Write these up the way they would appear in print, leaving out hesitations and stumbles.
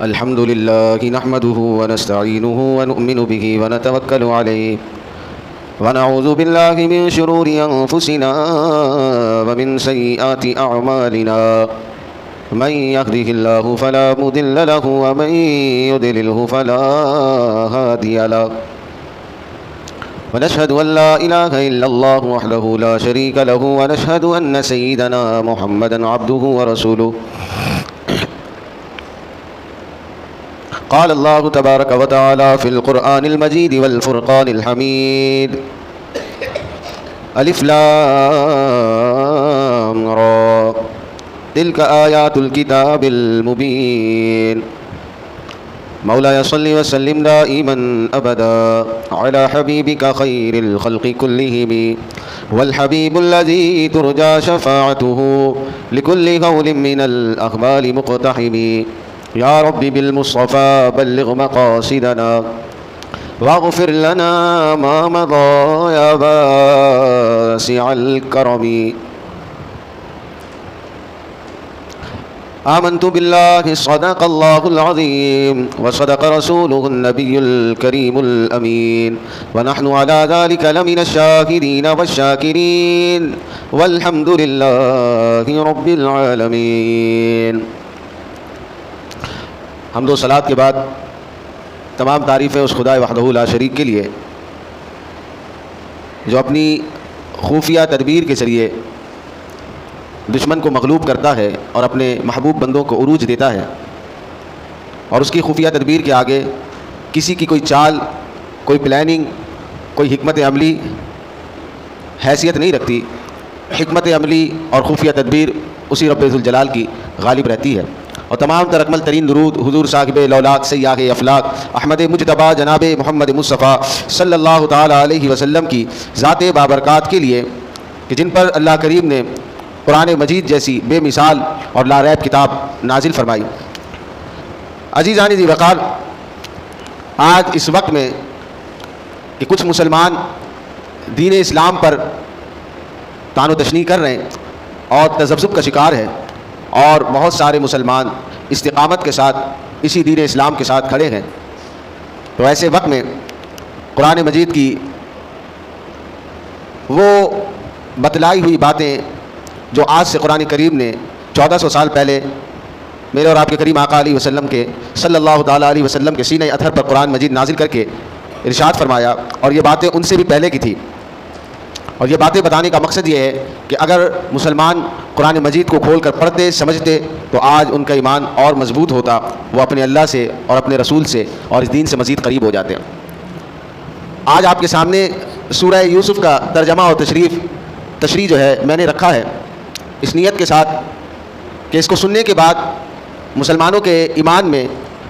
الحمد لله نحمده ونستعينه ونؤمن به ونتوكل عليه ونعوذ بالله من شرور أنفسنا ومن سيئات أعمالنا من يهده الله فلا مضل له ومن يضلله فلا هادي له ونشهد أن لا إله إلا الله وحده لا شريك له ونشهد أن سيدنا محمدا عبده ورسوله قال الله تبارك وتعالى في القرآن المجيد والفرقان الحميد ألف لام را تلك آيات الكتاب المبين مولاي صل وسلم دائما أبدا على حبيبك خير الخلق كلهم والحبيب الذي ترجى شفاعته لكل قول من الأخبار مقتحم يا رب بالمصطفى بلغ مقاصدنا واغفر لنا ما مضى يا واسع الكرم آمنت بالله صدق الله العظيم وصدق رسوله النبي الكريم الأمين ونحن على ذلك لمن الشاهدين والشاكرين والحمد لله رب العالمين. حمد و صلات کے بعد تمام تعریفیں اس خدا وحدہ لا شریک کے لیے جو اپنی خفیہ تدبیر کے ذریعے دشمن کو مغلوب کرتا ہے اور اپنے محبوب بندوں کو عروج دیتا ہے، اور اس کی خفیہ تدبیر کے آگے کسی کی کوئی چال، کوئی پلاننگ، کوئی حکمت عملی حیثیت نہیں رکھتی. حکمت عملی اور خفیہ تدبیر اسی رب ذوالجلال کی غالب رہتی ہے. اور تمام تر اکمل ترین درود حضور صاحب لولاک سیاح افلاق احمد مجتبیٰ جناب محمد مصطفیٰ صلی اللہ تعالیٰ علیہ وسلم کی ذات بابرکات کے لیے کہ جن پر اللہ کریم نے قرآن مجید جیسی بے مثال اور لاریب کتاب نازل فرمائی. عزیزان ذی وقار، آج اس وقت میں کہ کچھ مسلمان دین اسلام پر طعن و تشنیع کر رہے ہیں اور تذبذب کا شکار ہے، اور بہت سارے مسلمان استقامت کے ساتھ اسی دین اسلام کے ساتھ کھڑے ہیں، تو ایسے وقت میں قرآن مجید کی وہ بتلائی ہوئی باتیں جو آج سے قرآن کریم نے 1400 سال پہلے میرے اور آپ کے کریم آقا علیہ وسلم کے صلی اللہ تعالیٰ علیہ وسلم کے سینہ اطہر پر قرآن مجید نازل کر کے ارشاد فرمایا، اور یہ باتیں ان سے بھی پہلے کی تھی. اور یہ باتیں بتانے کا مقصد یہ ہے کہ اگر مسلمان قرآن مجید کو کھول کر پڑھتے سمجھتے تو آج ان کا ایمان اور مضبوط ہوتا، وہ اپنے اللہ سے اور اپنے رسول سے اور اس دین سے مزید قریب ہو جاتے ہیں. آج آپ کے سامنے سورہ یوسف کا ترجمہ اور تشریح جو ہے میں نے رکھا ہے اس نیت کے ساتھ کہ اس کو سننے کے بعد مسلمانوں کے ایمان میں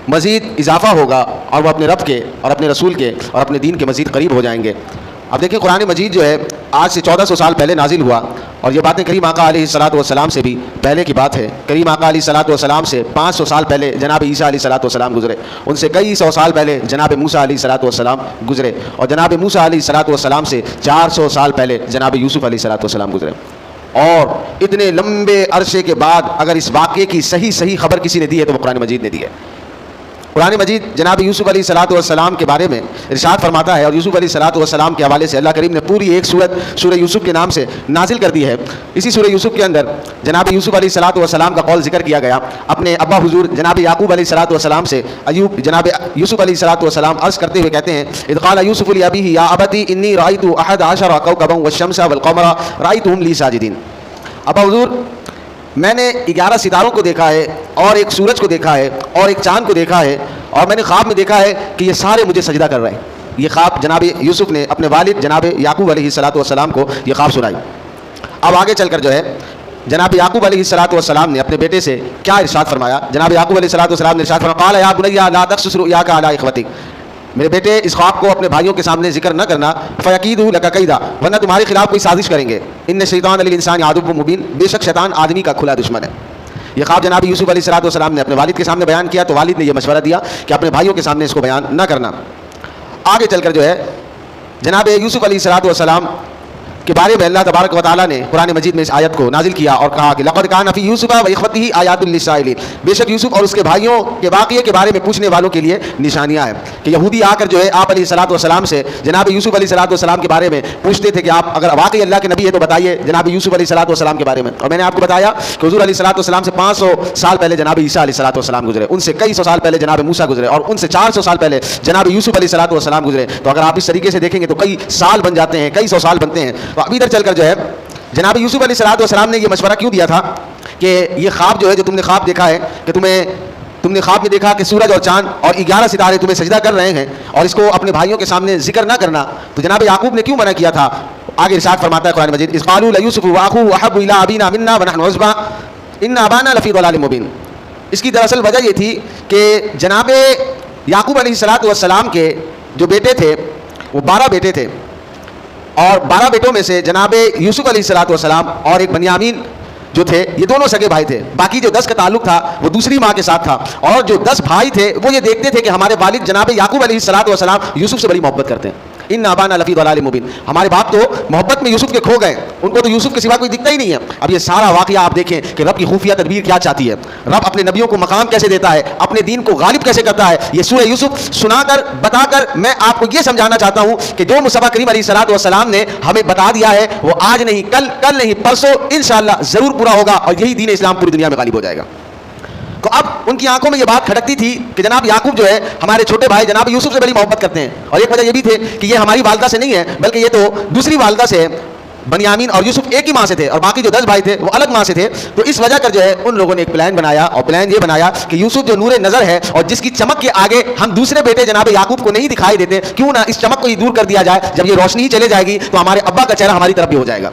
مزید اضافہ ہوگا اور وہ اپنے رب کے اور اپنے رسول کے اور اپنے دین کے مزید قریب ہو جائیں گے. اب دیکھیں، قرآن مجید جو ہے آج سے 1400 سال پہلے نازل ہوا، اور یہ باتیں کریم آقا علیہ الصلاۃ والسلام سے بھی پہلے کی بات ہے. کریم آقا علیہ الصلاۃ والسلام سے 500 سال پہلے جناب عیسیٰ علیہ الصلاۃ والسلام گزرے، ان سے کئی سو سال پہلے جناب موسیٰ علیہ الصلاۃ والسلام گزرے، اور جناب موسیٰ علیہ الصلاۃ والسلام سے 400 سال پہلے جناب یوسف علیہ الصلاۃ والسلام گزرے. اور اتنے لمبے عرصے کے بعد اگر اس واقعے کی صحیح خبر کسی نے دی ہے تو وہ قرآن مجید نے دی ہے. قرآن مجید جناب یوسف علیہ الصلاۃ والسلام کے بارے میں ارشاد فرماتا ہے، اور یوسف علیہ الصلاۃ والسلام کے حوالے سے اللہ کریم نے پوری ایک سورت سورہ یوسف کے نام سے نازل کر دی ہے. اسی سورہ یوسف کے اندر جناب یوسف علیہ الصلاۃ والسلام کا قول ذکر کیا گیا. اپنے ابا حضور جناب یعقوب علیہ الصلاۃ والسلام سے جناب یوسف علیہ الصلاۃ والسلام عرض کرتے ہوئے کہتے ہیں، اذ قال یوسف لابیہ یا ابتی انی رأیت 11 کوکبا والشمس والقمر رأیتهم لی ساجدین. ابا حضور، میں نے 11 ستاروں کو دیکھا ہے، اور ایک سورج کو دیکھا ہے، اور ایک چاند کو دیکھا ہے، اور میں نے خواب میں دیکھا ہے کہ یہ سارے مجھے سجدہ کر رہے ہیں. یہ خواب جناب یوسف نے اپنے والد جناب یعقوب علیہ الصلاۃ والسلام کو یہ خواب سنائی. اب آگے چل کر جو ہے جناب یعقوب علیہ الصلاۃ والسلام نے اپنے بیٹے سے کیا ارشاد فرمایا. جناب یعقوب علیہ الصلاۃ والسلام نے ارشاد فرمایا، قال یا بنی لا تقصص رؤیاک علی اخوتک، میرے بیٹے اس خواب کو اپنے بھائیوں کے سامنے ذکر نہ کرنا، فیکیدوا لک کیدا، ورنہ تمہارے خلاف کوئی سازش کریں گے. ان شیطان للانسان عدو مبین، بے شک شیطان آدمی کا کھلا دشمن ہے. یہ خواب جناب یوسف علیہ الصلوۃ والسلام نے اپنے والد کے سامنے بیان کیا تو والد نے یہ مشورہ دیا کہ اپنے بھائیوں کے سامنے اس کو بیان نہ کرنا. آگے چل کر جو ہے جناب یوسف علیہ الصلوۃ والسلام کے بارے میں اللہ تبارک و تعالیٰ نے قرآن مجید میں اس آیت کو نازل کیا اور کہا کہ لقد کان فی یوسف و اخوتہ آیات للسائلین، بے شک یوسف اور اس کے بھائیوں کے واقعے کے بارے میں پوچھنے والوں کے لیے نشانیاں ہیں کہ یہودی آ کر جو ہے آپ علیہ الصلوۃ والسلام سے جناب یوسف علیہ الصلوۃ والسلام کے بارے میں پوچھتے تھے کہ آپ اگر واقعی اللہ کے نبی ہے تو بتائیے جناب یوسف علیہ الصلوۃ والسلام کے بارے میں. اور میں نے آپ کو بتایا کہ حضور علیہ الصلوۃ والسلام سے 500 سال پہلے جناب عیسیٰ علیہ الصلوۃ والسلام گزرے، ان سے کئی سو سال پہلے جناب موسیٰ گزرے، اور ان سے 400 سال پہلے جناب یوسف علیہ الصلوۃ والسلام گزرے. تو اگر آپ اس طریقے سے دیکھیں گے تو کئی سال بن جاتے ہیں، کئی سو سال بنتے ہیں. تو ابھی ادھر چل کر جو ہے جناب یوسف علیہ الصلوۃ والسلام نے یہ مشورہ کیوں دیا تھا کہ یہ خواب جو ہے جو تم نے خواب دیکھا ہے کہ تم نے خواب میں دیکھا کہ سورج اور چاند اور 11 ستارے تمہیں سجدہ کر رہے ہیں اور اس کو اپنے بھائیوں کے سامنے ذکر نہ کرنا. تو جناب یعقوب نے کیوں منع کیا تھا؟ آگے ارشاد فرماتا ہے قرآن مجید اذ قالوا لیوسف واخوه احب الى ابینا منا ونحن عصبہ ان ابانا لفی ضلال مبین. اس کی دراصل وجہ یہ تھی کہ جناب یعقوب علیہ الصلوۃ والسلام کے جو بیٹے تھے وہ 12 بیٹے تھے، اور 12 بیٹوں میں سے جناب یوسف علیہ الصلوۃ والسلام اور ایک بنیامین جو تھے یہ دونوں سگے بھائی تھے. باقی جو 10 کا تعلق تھا وہ دوسری ماں کے ساتھ تھا، اور جو 10 بھائی تھے وہ یہ دیکھتے تھے کہ ہمارے والد جناب یعقوب علیہ الصلوۃ والسلام یوسف سے بڑی محبت کرتے ہیں. ان ابانا لفی ضلال مبین، ہمارے باپ تو محبت میں یوسف کے کھو گئے، ان کو تو یوسف کے سوا کوئی دکھتا ہی نہیں ہے. اب یہ سارا واقعہ آپ دیکھیں کہ رب کی خفیہ تدبیر کیا چاہتی ہے، رب اپنے نبیوں کو مقام کیسے دیتا ہے، اپنے دین کو غالب کیسے کرتا ہے. یہ سورہ یوسف سنا کر بتا کر میں آپ کو یہ سمجھانا چاہتا ہوں کہ جو مصطفیٰ کریم علیہ الصلوۃ والسلام نے ہمیں بتا دیا ہے وہ آج نہیں کل نہیں پرسوں انشاءاللہ ضرور پورا ہوگا، اور یہی دین اسلام پوری دنیا میں غالب ہو جائے گا. تو اب ان کی آنکھوں میں یہ بات کھٹکتی تھی کہ جناب یعقوب جو ہے ہمارے چھوٹے بھائی جناب یوسف سے بڑی محبت کرتے ہیں. اور ایک وجہ یہ بھی تھی کہ یہ ہماری والدہ سے نہیں ہے بلکہ یہ تو دوسری والدہ سے، بنیامین اور یوسف ایک ہی ماں سے تھے، اور باقی جو 10 بھائی تھے وہ الگ ماں سے تھے. تو اس وجہ کر جو ہے ان لوگوں نے ایک پلان بنایا، اور پلان یہ بنایا کہ یوسف جو نور نظر ہے اور جس کی چمک کے آگے ہم دوسرے بیٹے جناب یعقوب کو نہیں دکھائی دیتے، کیوں نہ اس چمک کو ہی دور کر دیا جائے. جب یہ روشنی ہی چلے جائے گی تو ہمارے ابا کا چہرہ ہماری طرف بھی ہو جائے گا.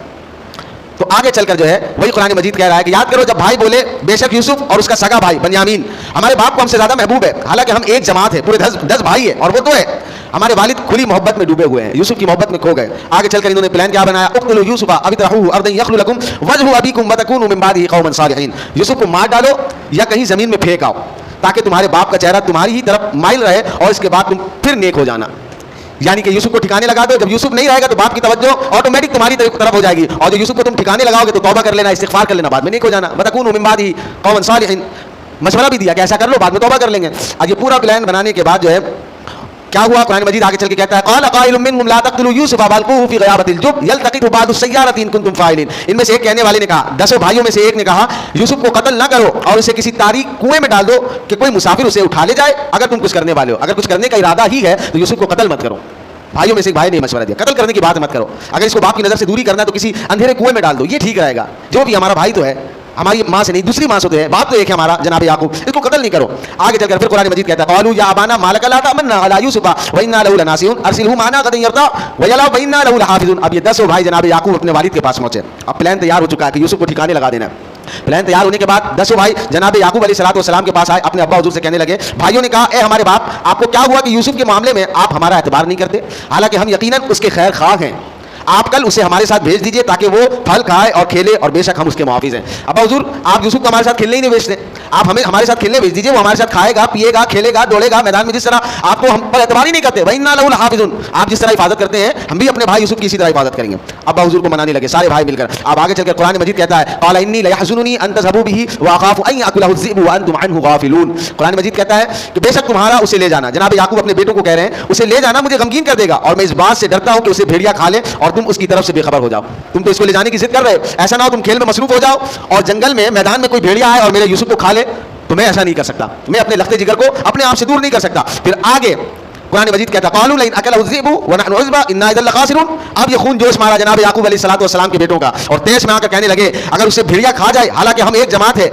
تو آگے چل کر جو ہے وہی قرآن مجید کہہ رہا ہے کہ یاد کرو جب بھائی بولے بے شک یوسف اور اس کا سگا بھائی بنیامین ہمارے باپ کو ہم سے زیادہ محبوب ہے، حالانکہ ہم ایک جماعت ہے، پورے 10 بھائی ہے اور وہ تو ہے. ہمارے والد کھلی محبت میں ڈوبے ہوئے ہیں، یوسف کی محبت میں کھو گئے. آگے چل کر انہوں نے پلان کیا بنایا، اقتلوا یوسف او اطرحوه ارضا يخل لكم وجه ابيكم وتكونوا من بعده قوما صالحين. یوسف کو مار ڈالو یا کہیں زمین میں پھینک آؤ تاکہ تمہارے باپ کا چہرہ تمہاری ہی طرف مائل رہے اور اس کے بعد تم پھر نیک ہو جانا. یعنی کہ یوسف کو ٹھکانے لگا دو، جب یوسف نہیں رہے گا تو باپ کی توجہ آٹومیٹک تمہاری طرف ہو جائے گی، اور جب یوسف کو تم ٹھکانے لگاؤ گے تو توبہ کر لینا، استغفار کر لینا، بعد میں نیک ہو جانا. وتكونوا من بعده قوما صالحين. مشورہ بھی دیا کہ ایسا کر لو بعد میں توبہ کر لیں گے. اور یہ پورا پلان بنانے کے بعد جو ہے کیا ہوا، قرآن مجید آگے چل کے کہتا ہے قال قائل منهم لا تقتلوا يوسف والقوه في غيابة الجب يلتقطه بعض السيارة ان كنتم فاعلين. ان میں سے ایک کہنے والے نے کہا، 10 بھائیوں میں سے ایک نے کہا یوسف کو قتل نہ کرو اور اسے کسی تاریک کنویں میں ڈال دو کہ کوئی مسافر اسے اٹھا لے جائے اگر تم کچھ کرنے والے ہو. اگر کچھ کرنے کا ارادہ ہی ہے تو یوسف کو قتل مت کرو. بھائیوں میں سے ایک بھائی نے مشورہ دیا قتل کرنے کی بات مت کرو، اگر اس کو باپ کی نظر سے دوری کرنا ہے تو کسی اندھیرے کنویں میں ڈال دو، یہ ٹھیک رہے گا. جو بھی ہمارا بھائی تو ہے، ہماری ماں سے نہیں دوسری ماں سے تو ہے، باپ تو ایک ہے ہمارا جناب یعقوب، اس کو قتل نہیں کرو. آگے چل کر پھر قرآن مجید کہتا ہے قالوا یا ابانا ما لك لا تأمنا على يوسف وانا له لناصحون ارسله معنا غدا يرتع ويلا وانا له لحافظون. اب یہ 10 بھائی جناب یعقوب اپنے والد کے پاس پہنچے. اب پلان تیار ہو چکا ہے کہ یوسف کو ٹھکانے لگا دینا ہے. پلان تیار ہونے کے بعد 10 بھائی جناب یعقوب علیہ الصلوۃ والسلام کے پاس آئے، اپنے ابا حضور سے کہنے لگے. بھائیوں نے کہا اے ہمارے باپ آپ کو کیا ہوا کہ یوسف کے معاملے میں آپ ہمارا اعتبار نہیں کرتے، حالانکہ ہم یقیناً اس کے خیر خواہ ہیں. آپ کل اسے ہمارے ساتھ بھیج دیجئے تاکہ وہ پھل کھائے اور کھیلے، اور بے شک ہم اس کے محافظ ہیں. ابا حضور آپ یوسف کو ہمارے ساتھ کھیلنے ہی نہیں بھیجتے، آپ ہمیں ہمارے ساتھ کھیلنے بھیج دیجئے، وہ ہمارے ساتھ کھائے گا پیے گا کھیلے گا دوڑے گا میدان میں، جس طرح آپ کو ہم پر اعتبار ہی نہیں کرتے. وَإِنَّا لَهُ لَحَافِظُونَ. آپ جس طرح حفاظت کرتے ہیں ہم بھی اپنے بھائی یوسف کی اسی طرح حفاظت کریں گے. ابا حضور کو منانے لگے سارے بھائی مل کر. اب آگے چل کر قرآن مجید کہتا ہے قال إِنِّي لَيَحْزُنُنِي أَن تَذْهَبُوا بِهِ وَأَخَافُ أَن يَأْكُلَهُ الذِّئْبُ وَأَنتُمْ عَنْهُ غَافِلُونَ. قرآن مجید کہتا ہے کہ بے شک تمہارا اسے لے جانا، جناب یعقوب اپنے بیٹوں کو کہہ رہے ہیں اسے لے جانا مجھے غمگین کر دے گا، اور میں اس بات سے ڈرتا ہوں کہ اسے بھیڑیا کھا لے اور تم اس کی طرف سے بے خبر ہو جاؤ. تم تو اس کو لے جانے کی ضد کر رہے ہو، ایسا نہ ہو تم کھیل میں مصروف ہو جاؤ اور جنگل میں میدان میں کوئی بھیڑیا آئے اور میرے یوسف کو کھا لے. تو میں ایسا نہیں کر سکتا، میں اپنے لخت جگر کو اپنے آپ سے دور نہیں کر سکتا. پھر آگے قرآن مجید کہتا قالوا لئن أكله الذئب ونحن عصبة إنا إذا لخاسرون. اب یہ خون جوش مارا جناب یعقوب علیہ الصلوۃ والسلام کے بیٹوں کا، اور تیش میں آ کر کہنے لگے اگر اسے بھیڑیا کھا جائے، حالانکہ ہم ایک جماعت ہے،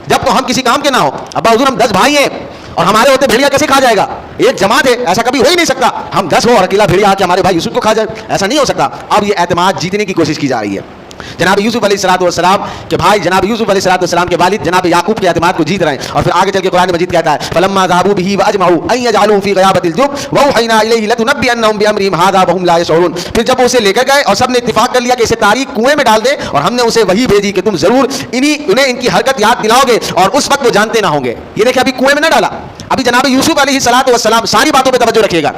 جب تو ہم کسی کام کے نہ ہو. ابا حضور ہم 10 بھائی ہیں اور ہمارے ہوتے بھیڑیا کیسے کھا جائے گا؟ ایک جماعت ہے، ایسا کبھی ہو ہی نہیں سکتا. ہم 10 ہو اور اکیلا بھیڑیا آ کے ہمارے بھائی یوسف کو کھا جائے، ایسا نہیں ہو سکتا. اب یہ اعتماد جیتنے کی کوشش کی جا رہی ہے. جناب یوسف علیہ الصلوۃ والسلام کے بھائی جناب یوسف علیہ الصلوۃ والسلام کے والد جناب یعقوب کے اعتماد کو جیت رہے ہیں. اور پھر آگے چل کے قرآن مجید کہتا ہے فلما ذهبوا به واجمعوا ان يجعلوه في غيابة الجب واوحينا اليه لتنبئنهم بامرهم هذا وهم لا يشعرون. پھر جب اسے لے کر گئے اور سب نے اتفاق کر لیا کہ اسے تاریک کنویں میں ڈال دیں، اور ہم نے اسے وہی بھیجی کہ تم ضرور انہیں ان کی حرکت یاد دلاؤ گے اور اس وقت وہ جانتے نہ ہوں گے. یہ دیکھیں ابھی کنویں میں نہ ڈالا، ابھی جناب یوسف علیہ الصلوۃ والسلام ساری باتوں پہ توجہ رکھیے گا.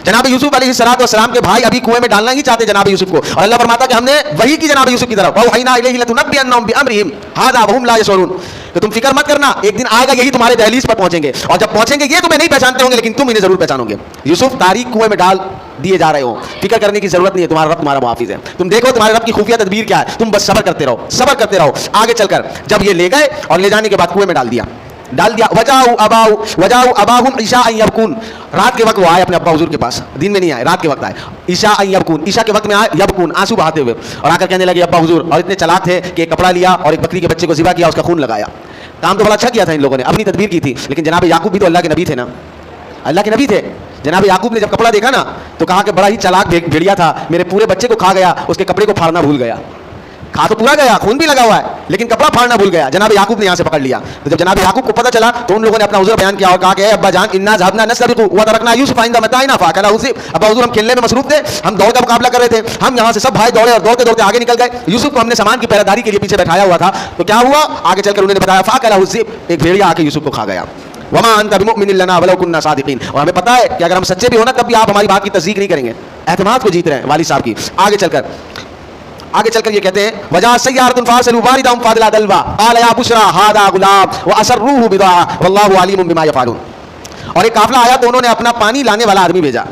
जनाब यूसुफ अलैहिस्सलाम के भाई अभी कुएं में डालना ही चाहते जनाब यूसुफ को, और अल्लाह फरमाता कि हमने वही की जनाब यूसुफ की तरफ, वहयना इलैहि लतुनब्बिअन्नहुम बिअम्रिहिम हाज़ा वहुम ला यशऊरून, तो तुम फिक्र मत करना, एक दिन आएगा यही तुम्हारे दहलीज पर पहुंचेंगे, और जब पहुंचेंगे ये तुम्हें नहीं पहचानते होंगे लेकिन तुम इन्हें जरूर पहचानोगे। यूसुफ तारीख कुएं में डाल दिए जा रहे हो, फिक्र करने की जरूरत नहीं है, तुम्हारा रब तुम्हारा मुहाफिज है। तुम देखो तुम्हारे रब की खुफिया तदबीर क्या है, तुम बस सब्र करते रहो, सब्र करते रहो। आगे चलकर जब ये ले गए और ले जाने के बाद कुएं में डाल दिया, वजाउ अबाहुम ईशा यबकून, रात के वक्त वो आए अपने अब्बा हुजूर के पास, दिन में नहीं आए, रात के वक्त आए। ईशा यबकून, ईशा के वक्त में आए, यबकून आंसू बहाते हुए, और आकर कहने लगे अब्बा हुजूर, और इतने चालाक थे कि एक कपड़ा लिया और एक बकरी के बच्चे को ज़िबा किया, उसका खून लगाया। काम तो बड़ा अच्छा किया था इन लोगों ने, अपनी तदबीर की थी, लेकिन जनाब याकूब भी तो अल्लाह के नबी थे ना, अल्लाह के नबी थे। जनाब याकूब ने जब कपड़ा देखा ना तो कहा कि बड़ा ही चालाक भेड़िया था, मेरे पूरे बच्चे को खा गया, उसके कपड़े को फाड़ना भूल गया। खा तो पूरा गया, खून भी लगा हुआ है, लेकिन कपड़ा फाड़ना भूल गया। जनाब याकूब ने यहाँ से पकड़ लिया। तो जब जनाब याकूब को पता चला तो उन लोगों ने अपना उज़्र बयान किया और कहा कि अब्बा जान इन्ना ज़हबना नस्तबिक़ु व तरकना यूसुफ़ इंदा मताइना फ़अकलहु ज़िब, अब्बा हुजूर हम खेलने में मसरूफ थे, हम दौड़ का मुकाबला कर रहे थे, हम यहाँ से सब भाई दौड़े और दौड़ते दौड़ते आगे निकल गए। यूसुफ को हमने सामान की पहरेदारी के लिए पीछे बैठाया हुआ था, तो क्या हुआ आगे चलकर उन्होंने बताया फ़अकलहु ज़िब, एक भेड़िया आके यूसुफ को खा गया। वमा अंत बिमुमिनिन लना वलौ कुन्ना सादिकीन, और हमें पता है कि अगर हम सच्चे भी हो ना तब भी आप हमारी बात की तस्दीक नहीं करेंगे। एतमाद को जीत रहे हैं वालिद साहब की। आगे चलकर ये कहते हैं वजा सय्यारतुन फासलु वारिदहुम फादला दलवा क़ाल या बुशरा हादा गुलाम व असर्रूहु बिदा वल्लाहु अलीमुम बिमा यफ़अलून, और एक काफिला आया तो उन्होंने अपना पानी लाने वाला आदमी भेजा,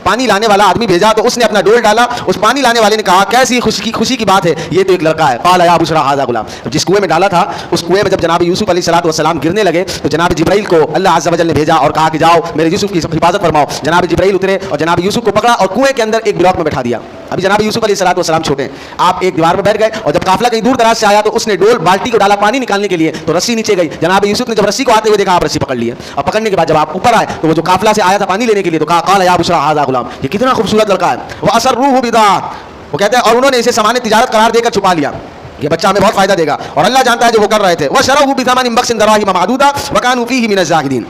पानी लाने वाला आदमी भेजा तो उसने अपना डोल डाला, उस पानी लाने वाले ने कहा कैसी खुशी की बात है, ये तो एक लड़का है। क़ाल या बुशरा हादा गुलाम, जिस कुएं में डाला था उस कुएं में जब जनाब यूसुफ अलैहिस्सलाम गिरने लगे तो जनाब जिब्राइल को अल्लाह अज़्ज़ व जल ने भेजा और कहा कि जाओ मेरे यूसुफ की हिफाजत फरमाओ। जनाब जिब्राइल उतरे और जनाब यूसुफ को पकड़ा और कुएं के अंदर एक ब्लॉक में बैठा दिया। अभी जनाब यूसुफ अलैहिस्सलाम छोटे हैं, आप एक दीवार में बैठ गए, और जब काफिला कहीं दूर दराज से आया तो उसने डोल बाल्टी को डाला पानी निकालने के लिए, तो रस्सी नीचे गई। जनाब यूसुफ ने जब रस्सी को आते हुए देखा, आप रस्सी पकड़ लिए, और पकड़ने के बाद जब आप ऊपर आए तो वो जो काफिला से आया था पानी लेने के लिए तो कहा क़ाल या बुशरा हाज़ा गुलाम, ये कितना खूबसूरत लड़का है। वो असर्रूहु बिदा, वो कहते हैं और उन्होंने इसे सामान्य तिजारत करार देकर छुपा लिया, ये बच्चा हमें बहुत फायदा देगा, और अल्लाह जानता है जो वो कर रहे थे। वह शरहु बिथमनिन बख्सिन दराहिम मादूदा व कानू फीही मिनज़ ज़ाहिदीन।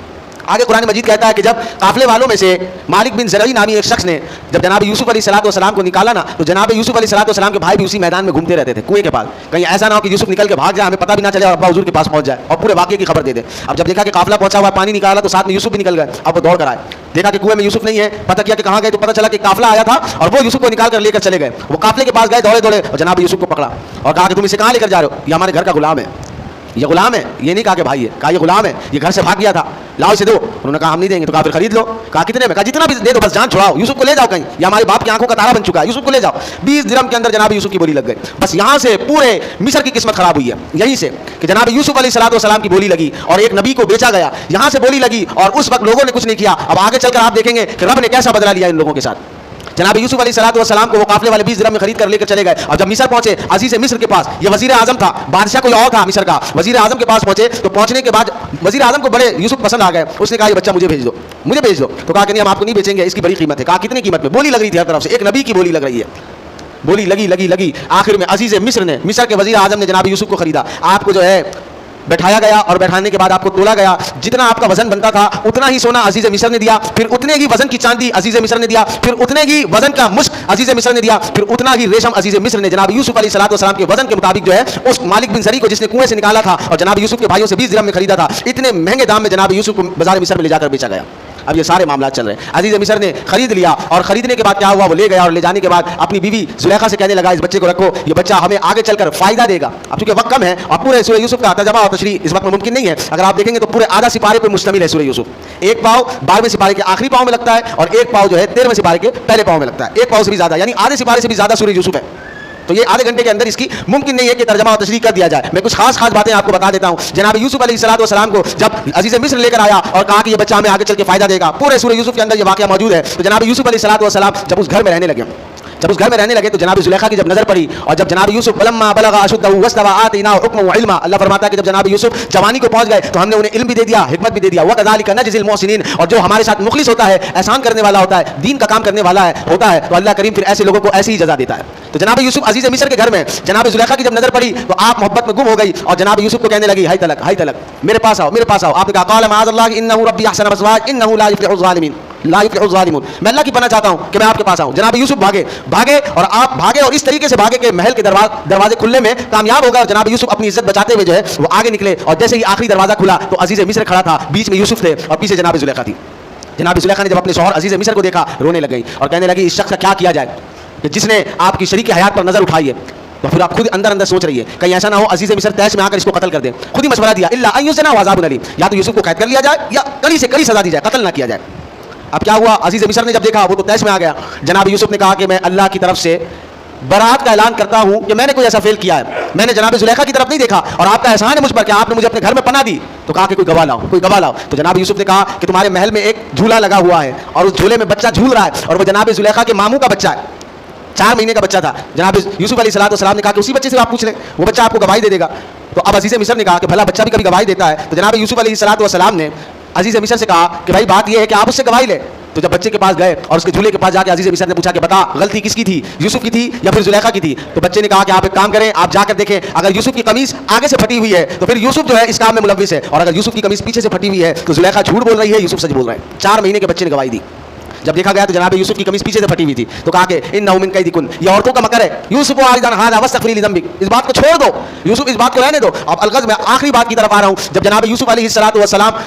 आगे कुरान मजीद कहता है कि जब काफिले वालों में से मालिक बिन ज़रई नामी एक शख्स ने जब जनाब यूसुफ अलैहिस्सलाम को निकाला ना, तो जनाब यूसुफ अलैहिस्सलाम के भाई भी उसी मैदान में घूमते रहते थे कुएं के पास, कहीं ऐसा ना हो कि यूसुफ निकल के भाग जाए, हमें पता भी ना चले और अब्बा हुजूर के पास पहुंच जाए और पूरे वाक़े की खबर दे दे। अब जब देखा कि काफिला पहुंचा हुआ पानी निकाला तो साथ में यूसुफ भी निकल गए। अब वो दौड़ कर आए, देखा कि कुएं में यूसुफ नहीं है, पता किया कि कहाँ गए, तो पता चला कि काफिला आया था और वो यूसुफ को निकाल कर लेकर चले गए। वो काफिले के पास गए दौड़े दौड़े और जनाब यूसुफ को पकड़ा और कहा कि तुम इसे कहाँ लेकर जा रहे हो, ये हमारे घर का गुलाम है, ये गुलाम है, ये नहीं कहा कि भाई है, कहा ये गुलाम है, ये घर से भाग गया था, लाओ इसे दो। उन्होंने कहा हम नहीं देंगे, तो कहा फिर खरीद लो। कहा कितने में, कहा जितना भी दे दो, बस जान छुड़ाओ, यूसुफ को ले जाओ कहीं, ये हमारे बाप की आंखों का तारा बन चुका है, यूसुफ को ले जाओ। 20 दिरहम के अंदर जनाब यूसुफ की बोली लग गई। बस यहाँ से पूरे मिस्र की किस्मत खराब हुई है, यहीं से कि जनाब यूसुफ अलैहिस्सलाम की बोली लगी और एक नबी को बेचा गया, यहाँ से बोली लगी और उस वक्त लोगों ने कुछ नहीं किया। अब आगे चलकर आप देखेंगे कि रब ने कैसा बदला लिया इन लोगों के साथ। जनाब यूसुफ अलैहिस्सलाम को वो काफिले वाले 20 दिरहम में खरीद कर लेकर चले गए, और जब मिस्र पहुंचे अजीज मिस्र के पास, ये वजीर आजम था, बादशाह कोई और था मिस्र का, वजीर आजम के पास पहुंचे तो पहुंचने के बाद वजीर आजम को बड़े यूसुफ पसंद आ गए। उसने कहा ये बच्चा मुझे भेज दो, मुझे भेज दो। तो कहा कि नहीं हम आपको नहीं बेचेंगे, इसकी बड़ी कीमत है। कहा कितनी कीमत में, बोली लग रही थी हर तरफ से, एक नबी की बोली लग रही है, बोली लगी। आखिर में अजीज मिस्र ने, मिस्र के वजीर आजम ने जनाब यूसुफ को खरीदा। आपको जो है बैठाया गया और बैठाने के बाद आपको तोला गया, जितना आपका वजन बनता था उतना ही सोना अजीज मिस्र ने दिया, फिर उतने ही वजन की चांदी अजीज मिस्र ने दिया, फिर उतने ही वजन का मुश्क अजीज मिस्र ने दिया, फिर उतना ही रेशम अजीज मिस्र ने जनाब यूसुफ अलैहिस्सलाम के वजन के मुताबिक जो है उस मालिक बिन ज़री को जिसने कुएं से निकाला था और जनाब यूसुफ के भाइयों से 20 दिरहम में खरीदा था, इतने महंगे दाम में जनाब यूसुफ को बाजार मिस्र में ले जाकर बेचा गया। अब ये सारे मामला चल रहे हैं। अजीज मिस्र ने खरीद लिया और खरीदने के बाद क्या हुआ, वो ले गया और ले जाने के बाद अपनी बीवी जुलेखा से कहने लगा इस बच्चे को रखो, ये बच्चा हमें आगे चलकर फायदा देगा। अब चूंकि वक्त कम है और पूरे सूरह यूसुफ का तर्जुमा और तशरीह इस वक्त में मुमकिन नहीं है, अगर आप देखेंगे तो पूरे आधा सिपारे पर मुश्तमिल है सूरह यूसुफ। एक पाव 12वें सिपारे के आखिरी पाव में लगता है और एक पाव जो है 13वें सिपारे के पहले पाव में लगता है, एक पाव से भी ज्यादा, यानी आधे सिपारे से भी ज्यादा सूरह यूसुफ है। तो ये आधे घंटे के अंदर इसकी मुमकिन नहीं है कि तर्जुमा और तशरीह कर दिया जाए। मैं कुछ खास बातें आपको बता देता हूँ। जनाब यूसुफ अलैहिस्सलाम को जब अजीज मिस्र लेकर आया और कहा कि ये बच्चा हमें आगे चल के फायदा देगा, पूरे सूरह यूसुफ के अंदर ये वाकया मौजूद है। तो जनाब यूसुफ अलैहिस्सलाम जब उस घर में रहने लगे, तो जनाब जुलेखा की जब नजर पड़ी और जब जनाब यूसुफ वलम्मा बलगा अशुद्धहु वस्तवा आतैनाहु हुक्मन व इल्मा, अल्लाह फरमाता है कि जब जनाब यूसुफ जवानी को पहुंच गए तो हमने उन्हें इल्म भी दे दिया, हिकमत भी दे दिया। वकज़ालिका नजज़िल मुहसिनीन, और जो हमारे साथ मुखलिस होता है, एहसान करने वाला होता है, दीन का काम करने वाला होता है, तो अल्लाह करीम फिर ऐसे लोगों को ऐसी ही जज़ा देता है। तो जनाब यूसुफ अजीज मिस्र के घर में जनाब जुलेखा की जब नजर पड़ी तो आप मोहब्बत में गुम हो गई और जनाब यूसुफ को कहने लगी हाय तलक मेरे पास आओ। आपने कहा क़ाल मअज़ल्लाह इन्नहु रब्बी अहसन मस्वाय इन्नहु ला युफ्लिहुज़ ज़ालिमीन, ला युफ्लिहुज़ ज़ालिमून, मैं अल्लाह की पनाह चाहता हूँ कि मैं आपके पास आऊँ। जनाब यूसुफ भागे और आप भागे और इस तरीके से भागे कि महल के दरवाजे खुलने में कामयाब होगा। और जनाब यूसुफ अपनी इज्जत बचाते हुए जो है वो आगे निकले और जैसे ही आखिरी दरवाजा खुला तो अजीज मिस्र खड़ा था, बीच में यूसुफ थे और पीछे जनाब जुलेखा थी। जनाब ज़ुलेखा ने जब अपने शौहर अजीज़ मिस्र को देखा रोने लग गई और कहने लगी इस शख्स का क्या किया जाए कि जिसने आपकी शरीक हयात पर नज़र उठाई है। तो फिर आप खुद अंदर अंदर सोच रही है कहीं ऐसा ना हो अजीज़ मिस्र तैश में आकर इसको कत्ल कर दे। खुद ही मशवरा दिया इल्ला अय्युजना वअज़ाबुन अलीम, या तो यूसुफ को कैद कर लिया जाए या कड़ी से कड़ी सजा दी जाए, कत्ल ना किया जाए। अब क्या हुआ, अजीज़ मिस्र ने जब देखा वो तो तैश में आ गया। जनाब यूसुफ ने कहा कि मैं अल्लाह की तरफ से बरात का ऐलान करता हूं कि मैंने कोई ऐसा फेल किया है, मैंने जनाब ज़ुलेखा की तरफ नहीं देखा और आपका एहसान है मुझ पर कि आपने मुझे अपने घर में पनाह दी। तो कहा कि कोई गवाह लाओ, कोई गवाह लाओ। तो जनाब यूसुफ ने कहा कि तुम्हारे महल में एक झूला लगा हुआ है और उस झूले में बच्चा झूल रहा है और वो जनाब ज़ुलेखा के मामू का बच्चा है, 4 महीने का बच्चा था। जनाब यूसुफ अलैहिस्सलाम ने कहा कि उसी बच्चे से आप पूछ लें, वो बच्चा आपको गवाही दे देगा। तो अब अजीज़ मिस्र ने कहा कि भला बच्चा भी कभी गवाही देता है। तो जनाब यूसुफ अलैहिस्सलाम ने अजीज़ मिस्र से कहा कि भाई बात यह है कि आप उससे गवाही ले। तो जब बच्चे के पास गए और उसके झूले के पास जाके अजीज़ मिस्र ने पूछा कि बता गलती किसकी थी, यूसुफ की थी या फिर ज़ुलेखा की थी। तो बच्चे ने कहा कि आप एक काम करें, आप जाकर देखें, अगर यूसुफ की कमीज आगे से फटी हुई है तो फिर यूसुफ जो है इस काम में मुलव्विस है, और अगर यूसुफ की कमीज पीछे से फटी हुई है तो ज़ुलेखा झूठ बोल रही है, यूसुफ सच बोल रहा है। 4 महीने के बच्चे ने गवाही दी। जब देखा गया तो जनाब यूसुफ की कमीज पीछे से फटी हुई थी। तो कहा कि इन्नहु मिन कैदिकुन, ये औरतों का मकर है। यूसुफ आरिदन हादा वस्तगफिरी लिज़ंबिक, इस बात को छोड़ दो, यूसुफ इस बात को रहने दो। अब अलगज़ में आखिरी बात की तरफ आ रहा हूँ। जब जनाब यूसुफ अलैहिस्सलाम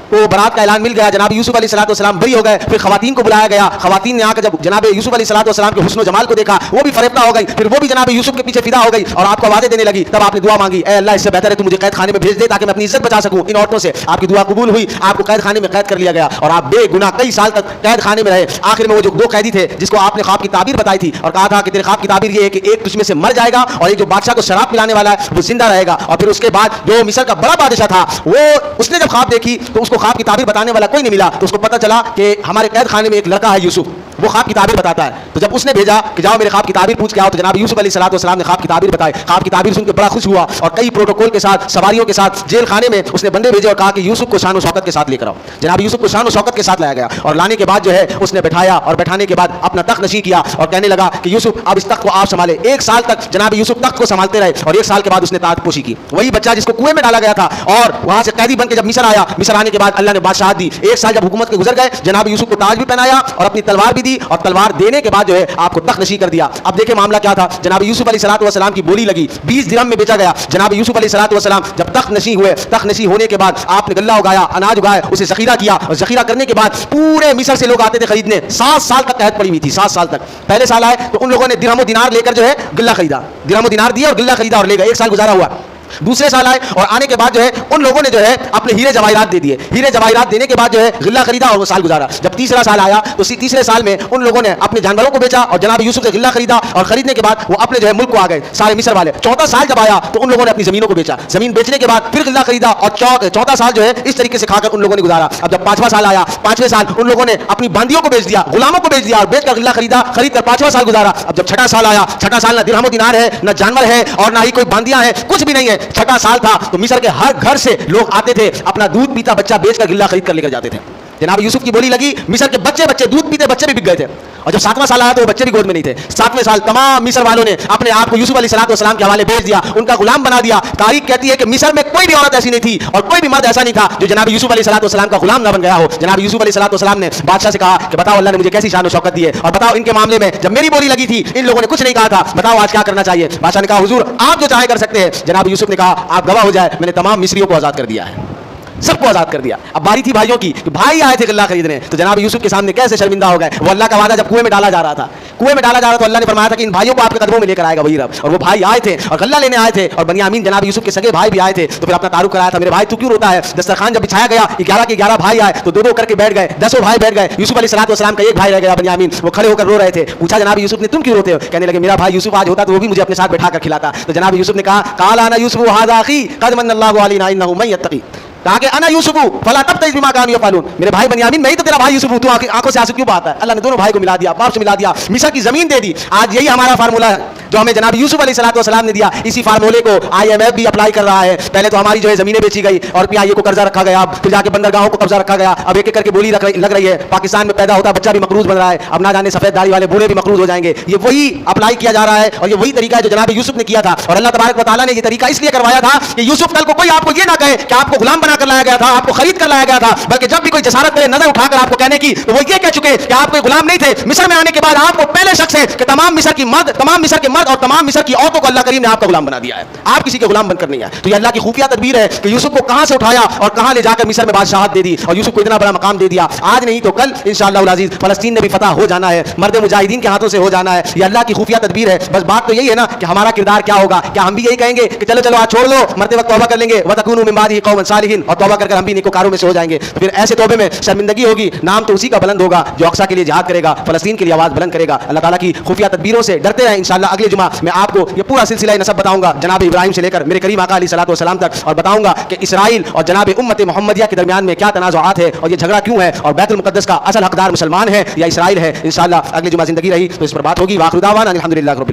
को बरात का ऐलान मिल गया, जनाब यूसुफ अलैहिस्सलाम बरी हो गए, फिर खवातीन को बुलाया गया। खवातीन ने आकर जब जनाब यूसुफ अलैहिस्सलाम के हुस्न जमाल को देखा वो भी फरेफ्ता हो गई, फिर वो भी जनाब यूसुफ के पीछे फिदा हो गई और आपको वादे देने लगी। तब आपने दुआ मांगी, ए अल्लाह इससे बेहतर है तू मुझे कैद खाने में भेज दे ताकि मैं अपनी इज्जत बचा सकूं इन औरतों से। आपकी दुआ कबूल हुई, आपको कैद खाने में कैद कर लिया गया और आप बेगुनाह कई साल तक कैद खाने में रहे। आखिर में वो जो 2 कैदी थे जिसको आपने ख्वाब की ताबीर बताई थी और कहा था कि तेरे ख्वाब की ताबीर ये है कि एक तुझमें से मर जाएगा और एक जो बादशाह को शराब पिलाने वाला है वो जिंदा रहेगा। और फिर उसके बाद जो मिस्र का बड़ा बादशाह था वो उसने जब ख्वाब देखी तो उसको ख्वाब की ताबीर बताने वाला कोई नहीं मिला। तो उसको पता चला कि हमारे कैद खाने में एक लड़का है यूसुफ, वो ख्वाब की ताबीर बताता है। तो जब उसने भेजा कि जाओ मेरे ख्वाब की ताबीर पूछ के आओ, तो जनाब यूसुफ अलैहिस्सलाम ने ख्वाब की ताबीर बताई। ख्वाब की ताबीर सुनकर बड़ा खुश हुआ और कई प्रोटोकॉल के साथ सवारियों के साथ जेल खाने में उसने बंदे भेजे और कहा कि यूसुफ को शान और शौकत के साथ लेकर आओ। जनाब यूसुफ को शान और शौकत के साथ लाया गया और लाने के बाद जो है उसने बैठाया और बैठाने के बाद अपना तख्त नशी किया और कहने लगा कि यूसुफ अब इस तख्त को आप संभाले। 1 साल तक जनाब यूसुफ तख्त को संभालते रहे और 1 साल के बाद उसने ताज पोशी की। वही बच्चा जिसको कुएं में डाला गया था और वहां से कैदी बन के जब मिस्र आया, मिस्र आने के बाद अल्लाह ने बादशाहत दी। 1 साल जब हुकूमत के गुजर गए, जनाब यूसुफ को ताज भी पहनाया और अपनी तलवार भी दी और तलवार देने के बाद जो है आपको तख्त नशी कर दिया। अब देखिए मामला क्या था। जनाब यूसुफ अलैहिस्सलाम की बोली लगी, 20 दिरहम में बेचा गया। जनाब यूसुफ अलैहिस्सलाम जब तख्त नशी हुए, तख्त नशी होने के बाद आपने गल्ला उगाया, अनाज उगाया, उसे ज़खीरा किया और ज़खीरा करने के बाद पूरे मिस्र से लोग आते थे खरीदने। 7 साल तक कहत पड़ी हुई थी, 7 साल तक। पहले साल आए तो उन लोगों ने दिरहम दिनार लेकर जो है गल्ला खरीदा, दिरहम दिनार दिया और गल्ला खरीदा और ले गए। 1 साल गुजारा हुआ। दूसरे साल आए और आने के बाद जो है उन लोगों ने जो है अपने हीरे जवाहिरात दे दिए। हीरे जवाहिरात देने के बाद जो है गिल्ला खरीदा और वो साल गुजारा। जब तीसरा साल आया तो तीसरे साल में उन लोगों ने अपने जानवरों को बेचा और जनाब यूसुफ से गिल्ला खरीदा और खरीदने के बाद वो अपने जो है मुल्क को आ गए सारे मिस्र वाले। चौथा साल जब आया तो उन लोगों ने अपनी जमीनों को बेचा, जमीन बेचने के बाद फिर गिल्ला खरीदा और चौथा साल जो है इस तरीके से खाकर उन लोगों ने गुजारा। अब जब 5वां साल आया, 5वें साल उन लोगों ने अपनी बांदियों को बेच दिया, गुलामों को बेच दिया और बेचकर गिल्ला खरीदा, खरीद कर 5वां साल गुजारा। अब जब 6ठा साल आया, 6ठा साल ना दिरहम दिनार है, ना जानवर है और ना ही कोई बांदियां हैं, कुछ भी नहीं है। 6ठा साल था तो मिस्र के हर घर से लोग आते थे, अपना दूध पीता बच्चा बेचकर गिल्ला खरीद कर लेकर जाते थे। जनाब यूसुफ की बोली लगी, मिस्र के बच्चे दूध पीते बच्चे भी बिक गए थे। और जब 7वां साल आया तो वो बच्चे भी गोद में नहीं थे। 7वें साल तमाम मिस्र वालों ने अपने आप को यूसुफ अलैहिस्सलाम के हवाले भेज दिया, उनका गुलाम बना दिया। तारीख कहती है कि मिस्र में कोई भी औरत ऐसी नहीं थी और कोई भी मर्द ऐसा नहीं था जो जनाब यूसुफ अलैहिस्सलाम का गुलाम ना बन गया हो। जनाब यूसुफ अलैहिस्सलाम ने बादशाह से कहा कि बताओ अल्लाह ने मुझे कैसी शान और शौकत दी है और बताओ इनके मामले में जब मेरी बोली लगी थी इन लोगों ने कुछ नहीं कहा था, बताओ आज क्या करना चाहिए। बादशाह ने कहा हुजूर आप जो चाहे कर सकते हैं। जनाब यूसुफ ने कहा आप गवाह हो जाए, मैंने तमाम मिस्रियों को आजाद कर दिया है, सबको आजाद कर दिया। अब बारी थी भाइयों की, भाई आए थे गल्ला खरीदने तो जनाब यूसुफ के सामने कैसे शर्मिंदा हो गए। वो अल्लाह का वादा जब कुएं में डाला जा रहा था, कुएं में डाला जा रहा तो अल्लाह ने फरमाया था कि इन भाइयों को आपके कदमों में लेकर आएगा वही रब। और वो भाई आए थे और गल्ला लेने आए थे और बनियामीन जनाब यूसुफ के सगे भाई भी आए थे। तो फिर अपना तारुफ कराया था, मेरे भाई तू क्यों रोता है। दस्तरखान जब बिछाया गया 11 के 11 भाई आए तो 2-2 करके बैठ गए, 10 भाई बैठ गए। यूसुफ अलैहिस्सलाम का एक भाई रह गया बनियामीन, वो खड़े होकर रो रहे थे। पूछा जनाब यूसुफ ने तुम क्यों रोते हो। कहने लगे मेरा भाई यूसुफ आज होता तो वो भी मुझे अपने साथ बैठा कर खिलाता। तो जनाब यूसुफ ने कहा काला अना यूसुफ हाज़ा अखी क़द मन्नल्लाहु अलैना इन्नहु मन यत्तक़ी। कहा कि अना यूसुफ फला तब्तइज़ बिमा कानू यफ़अलून, मेरे भाई बनियामीन मैं ही तो तेरा भाई यूसुफ हूं, तू आंखों से आंसू क्यों बहाता है। अल्लाह ने दोनों भाई को मिला दिया, बाप से मिला दिया, मिस्र की जमीन दे दी। आज यही हमारा फार्मूला है जो हमें जनाब यूसुफ अलैहिस्सलाम ने दिया। इसी फार्मूले को IMF भी अप्लाई कर रहा है। पहले तो हमारी जो है जमीनें बेची गई और PIA को कर्जा रखा गया, फिर जाके बंदरगाहों को कब्जा रखा गया। अब एक एक करके बोली लग रही है। पाकिस्तान में पैदा होता बच्चा भी मकरूज बन रहा है, अब ना जाने सफेद दाढ़ी वाले बूढ़े भी मकरूज हो जाएंगे। ये वही अप्लाई किया जा रहा है और ये वही तरीका है जो जनाब यूसुफ ने किया था। और अल्लाह तबारक व तआला ने ये तरीका इसलिए करवाया था कि यूसुफ कल को कोई आपको ये ना कहे कि आपको गुलाम बना बना कर लाया गया था, आपको खरीद कर लाया गया था, बल्कि जब भी कोई जसारत करे नजर उठाकर आपको कहने की, तो वो ये कह चुके कि आप कोई गुलाम नहीं थे। मिस्र में आने के बाद आपको पहले शख्स है कि तमाम मिस्र के मर्द और तमाम मिस्र की औरतों को अल्लाह करीम ने आपका गुलाम बना दिया है, आप किसी के गुलाम बनकर नहीं आए। तो ये अल्लाह की खुफिया तदबीर है कि यूसुफ को कहां से उठाया और कहां ले जाकर मिस्र में बादशाहत दे दी और यूसुफ को इतना बड़ा मकाम दे दिया। आज नहीं तो कल इंशाअल्लाह अज़ीज़ फलस्तीन में भी फतह हो जाना है, मर्द मुजाहिदीन के हाथों से हो जाना है। ये अल्लाह की खुफिया तदबीर है। बस बात तो यही है ना कि हमारा किरदार क्या होगा। क्या हम भी यही कहेंगे कि चलो चलो आज छोड़ लो, मरते वक्त तौबा कर लेंगे, वतकूनु मिन बादिही कौमन सालिहीन, और तौबा कर हम भी नेकोकारों में से हो जाएंगे। तो फिर ऐसे तौबे में शर्मिंदगी होगी, नाम तो उसी का बुलंद होगा जो अक्सा के लिए जिहाद करेगा, फलस्तीन के लिए आवाज़ बुलंद करेगा। अल्लाह ताला की खुफिया तदबीरों से डरते हैं। इंशाअल्लाह अगले जुमा मैं आपको ये पूरा सिलसिला नसब बताऊंगा, जनाब इब्राहिम से लेकर मेरे करीम आका अलैहिस्सलातु वस्सलाम तक, और बताऊंगा कि इसराइल और जनाब उम्मत मोहम्मदिया के दरमियान में क्या तनाज़ुआत है और ये झगड़ा क्यों है, और बैतुल मुक़द्दस का असल हकदार मुसलमान है या इसराइल है। इंशाअल्लाह अगले जुमा जिंदगी रही तो इस पर बात होगी। वाखिर दावाना अनिल हम्दुलिल्लाहि रब्बिल आलमीन।